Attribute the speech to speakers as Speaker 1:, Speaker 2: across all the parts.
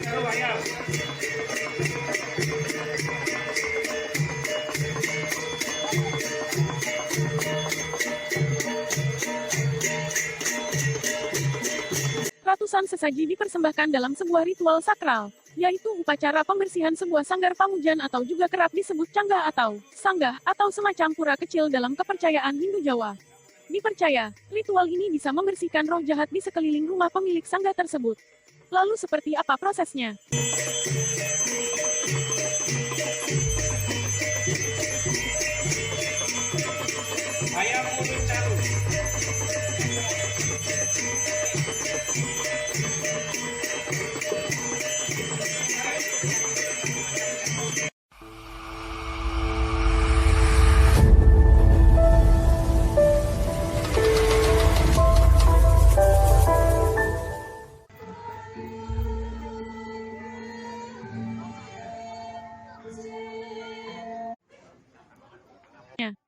Speaker 1: Ratusan sesaji dipersembahkan dalam sebuah ritual sakral, yaitu upacara pembersihan sebuah sanggar pamujan atau juga kerap disebut canggah atau sanggah atau semacam pura kecil dalam kepercayaan Hindu Jawa. Dipercaya, ritual ini bisa membersihkan roh jahat di sekeliling rumah pemilik sanggah tersebut. Lalu seperti apa prosesnya?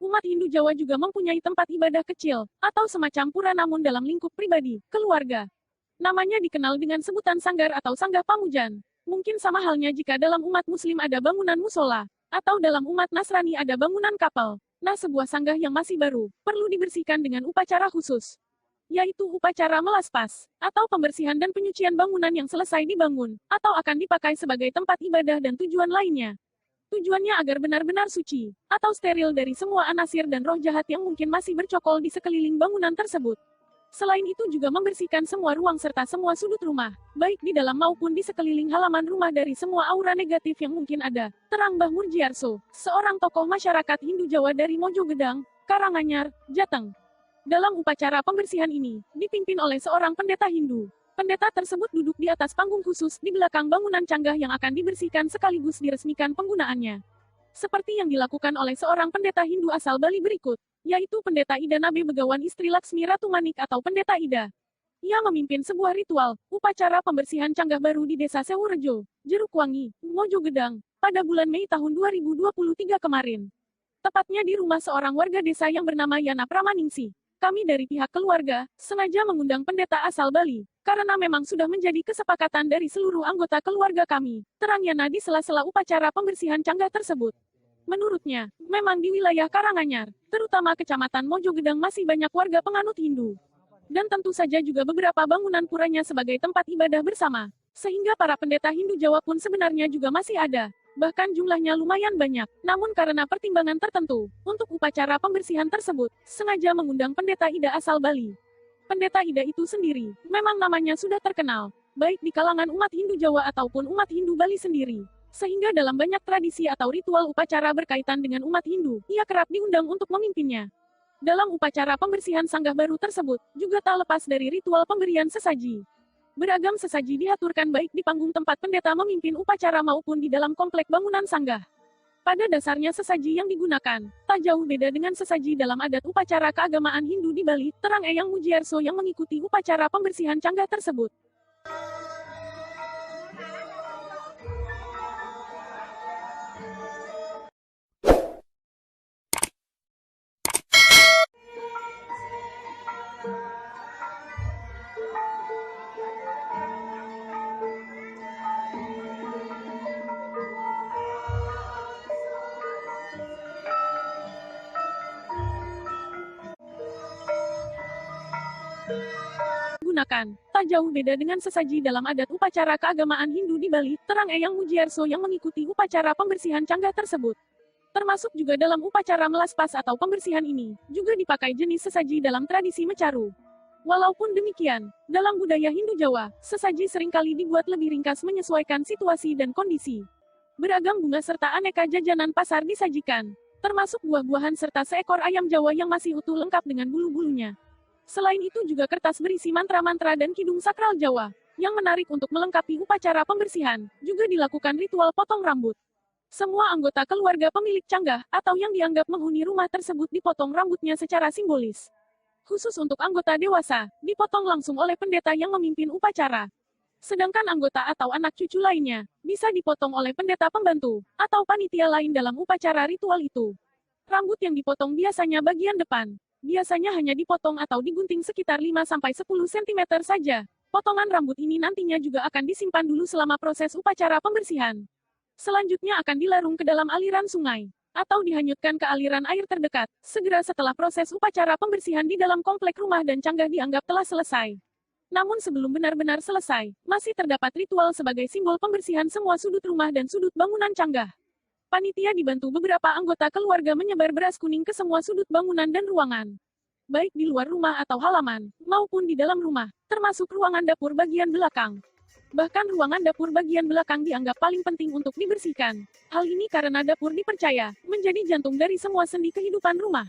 Speaker 1: Umat Hindu Jawa juga mempunyai tempat ibadah kecil, atau semacam pura namun dalam lingkup pribadi, keluarga. Namanya dikenal dengan sebutan sanggar atau sanggah pamujan. Mungkin sama halnya jika dalam umat Muslim ada bangunan musola, atau dalam umat Nasrani ada bangunan kapel. Nah, sebuah sanggah yang masih baru, perlu dibersihkan dengan upacara khusus, yaitu upacara melaspas, atau pembersihan dan penyucian bangunan yang selesai dibangun, atau akan dipakai sebagai tempat ibadah dan tujuan lainnya. Tujuannya agar benar-benar suci, atau steril dari semua anasir dan roh jahat yang mungkin masih bercokol di sekeliling bangunan tersebut. Selain itu juga membersihkan semua ruang serta semua sudut rumah, baik di dalam maupun di sekeliling halaman rumah dari semua aura negatif yang mungkin ada. Terang Mbah Murjiarso, seorang tokoh masyarakat Hindu Jawa dari Mojogedang, Karanganyar, Jateng. Dalam upacara pembersihan ini, dipimpin oleh seorang pendeta Hindu. Pendeta tersebut duduk di atas panggung khusus di belakang bangunan canggah yang akan dibersihkan sekaligus diresmikan penggunaannya. Seperti yang dilakukan oleh seorang pendeta Hindu asal Bali berikut, yaitu Pendeta Ida Nabe Begawan istri Laksmi Ratu Manik atau Pendeta Ida. Ia memimpin sebuah ritual, upacara pembersihan canggah baru di Desa Sewurejo, Jerukwangi, Mojogedang, pada bulan Mei tahun 2023 kemarin. Tepatnya di rumah seorang warga desa yang bernama Yana Pramaningsi. Kami dari pihak keluarga, sengaja mengundang pendeta asal Bali, karena memang sudah menjadi kesepakatan dari seluruh anggota keluarga kami, terang Yana di sela-sela upacara pembersihan canggah tersebut. Menurutnya, memang di wilayah Karanganyar, terutama Kecamatan Mojogedang masih banyak warga penganut Hindu. Dan tentu saja juga beberapa bangunan puranya sebagai tempat ibadah bersama. Sehingga para pendeta Hindu Jawa pun sebenarnya juga masih ada. Bahkan jumlahnya lumayan banyak, namun karena pertimbangan tertentu, untuk upacara pembersihan tersebut, sengaja mengundang Pendeta Ida asal Bali. Pendeta Ida itu sendiri, memang namanya sudah terkenal, baik di kalangan umat Hindu Jawa ataupun umat Hindu Bali sendiri. Sehingga dalam banyak tradisi atau ritual upacara berkaitan dengan umat Hindu, ia kerap diundang untuk memimpinnya. Dalam upacara pembersihan sanggah baru tersebut, juga tak lepas dari ritual pemberian sesaji. Beragam sesaji diaturkan baik di panggung tempat pendeta memimpin upacara maupun di dalam komplek bangunan sanggah. Pada dasarnya sesaji yang digunakan, tak jauh beda dengan sesaji dalam adat upacara keagamaan Hindu di Bali, terang Eyang Mujiarso yang mengikuti upacara pembersihan canggah tersebut. Gunakan, tak jauh beda dengan sesaji dalam adat upacara keagamaan Hindu di Bali, terang Eyang Mujiarso yang mengikuti upacara pembersihan canggah tersebut. Termasuk juga dalam upacara melaspas atau pembersihan ini, juga dipakai jenis sesaji dalam tradisi mecaru. Walaupun demikian, dalam budaya Hindu Jawa, sesaji seringkali dibuat lebih ringkas menyesuaikan situasi dan kondisi. Beragam bunga serta aneka jajanan pasar disajikan, termasuk buah-buahan serta seekor ayam Jawa yang masih utuh lengkap dengan bulu-bulunya. Selain itu juga kertas berisi mantra-mantra dan kidung sakral Jawa, yang menarik untuk melengkapi upacara pembersihan, juga dilakukan ritual potong rambut. Semua anggota keluarga pemilik canggah, atau yang dianggap menghuni rumah tersebut dipotong rambutnya secara simbolis. Khusus untuk anggota dewasa, dipotong langsung oleh pendeta yang memimpin upacara. Sedangkan anggota atau anak cucu lainnya, bisa dipotong oleh pendeta pembantu, atau panitia lain dalam upacara ritual itu. Rambut yang dipotong biasanya bagian depan. Biasanya hanya dipotong atau digunting sekitar 5-10 cm saja. Potongan rambut ini nantinya juga akan disimpan dulu selama proses upacara pembersihan. Selanjutnya akan dilarung ke dalam aliran sungai, atau dihanyutkan ke aliran air terdekat, segera setelah proses upacara pembersihan di dalam komplek rumah dan canggah dianggap telah selesai. Namun sebelum benar-benar selesai, masih terdapat ritual sebagai simbol pembersihan semua sudut rumah dan sudut bangunan canggah. Panitia dibantu beberapa anggota keluarga menyebar beras kuning ke semua sudut bangunan dan ruangan. Baik di luar rumah atau halaman, maupun di dalam rumah, termasuk ruangan dapur bagian belakang. Bahkan ruangan dapur bagian belakang dianggap paling penting untuk dibersihkan. Hal ini karena dapur dipercaya menjadi jantung dari semua sendi kehidupan rumah.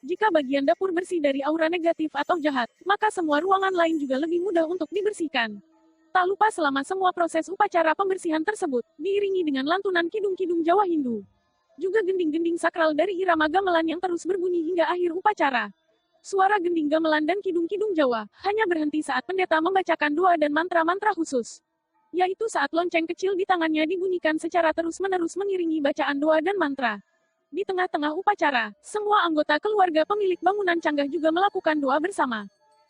Speaker 1: Jika bagian dapur bersih dari aura negatif atau jahat, maka semua ruangan lain juga lebih mudah untuk dibersihkan. Tak lupa selama semua proses upacara pembersihan tersebut, diiringi dengan lantunan kidung-kidung Jawa Hindu. Juga gending-gending sakral dari irama gamelan yang terus berbunyi hingga akhir upacara. Suara gending gamelan dan kidung-kidung Jawa hanya berhenti saat pendeta membacakan doa dan mantra-mantra khusus. Yaitu saat lonceng kecil di tangannya dibunyikan secara terus-menerus mengiringi bacaan doa dan mantra. Di tengah-tengah upacara, semua anggota keluarga pemilik bangunan canggah juga melakukan doa bersama.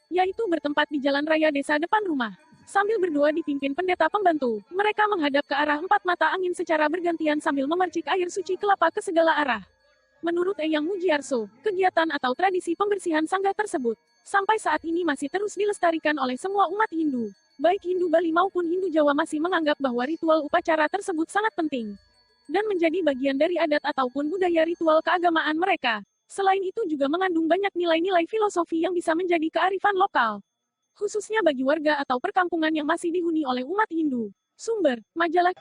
Speaker 1: Yaitu bertempat di jalan raya desa depan rumah. Sambil berdoa dipimpin pendeta pembantu, mereka menghadap ke arah 4 mata angin secara bergantian sambil memercik air suci kelapa ke segala arah. Menurut Eyang Mujiarso, kegiatan atau tradisi pembersihan sanggah tersebut, sampai saat ini masih terus dilestarikan oleh semua umat Hindu. Baik Hindu Bali maupun Hindu Jawa masih menganggap bahwa ritual upacara tersebut sangat penting. Dan menjadi bagian dari adat ataupun budaya ritual keagamaan mereka. Selain itu juga mengandung banyak nilai-nilai filosofi yang bisa menjadi kearifan lokal. Khususnya bagi warga atau perkampungan yang masih dihuni oleh umat Hindu. Sumber, majalah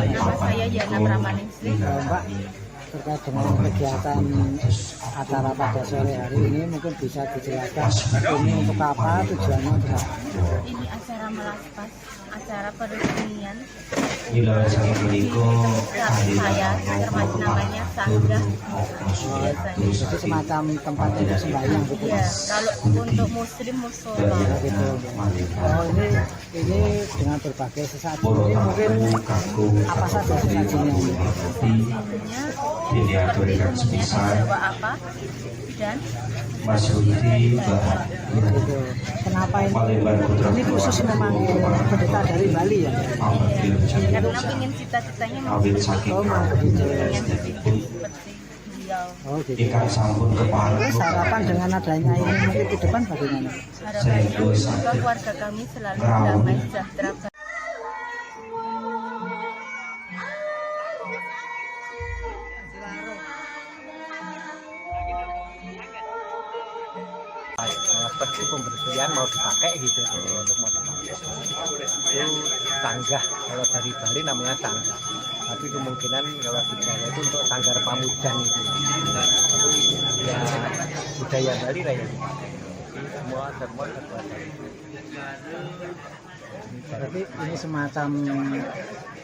Speaker 2: Nama saya Yana Pramaningsih.
Speaker 3: Mbak, terkait dengan kegiatan acara pada sore hari ini mungkin bisa dijelaskan ini untuk apa, tujuannya untuk apa?
Speaker 2: Ini acara melaspas, acara peresmian. Saya termasuk namanya sanggah.
Speaker 3: Jadi semacam tempat untuk sembahyang gitu.
Speaker 2: Ya, kalau untuk muslim musola.
Speaker 3: Gitu. Oh ini dengan berbagai sesaji ini mungkin apa saja sesajinya ini?
Speaker 2: Seperti bawa apa dan
Speaker 3: Gitu. Kenapa ini khusus memang pendeta dari Bali ya?
Speaker 2: karena ingin cita-citanya mau
Speaker 3: Oh, mau gitu.
Speaker 2: pengen seperti beliau.
Speaker 3: Oh gitu. Terus harapan dengan adanya ini mungkin ke depan bagaimana?
Speaker 2: Harapannya semoga keluarga kami selalu damai sejahtera.
Speaker 4: Seperti pembersihan mau dipakai gitu untuk mau dipakai itu sanggah. Kalau dari Bali namanya sanggah, tapi kemungkinan kalau di Jawa itu untuk sanggar pamujan itu ya budaya Bali lah yang dipakai. Semua terbuat dari
Speaker 3: Berarti ini semacam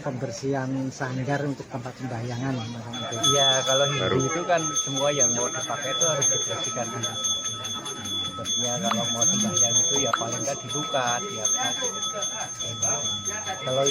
Speaker 3: pembersihan sanggar untuk tempat sembahyangan macam itu.
Speaker 4: iya. Kalau Hindu itu kan semua yang mau dipakai itu harus dibersihkan dulu. Sepertinya kalau mau sembahyang itu ya paling nggak dibuka tiap hari. Kalau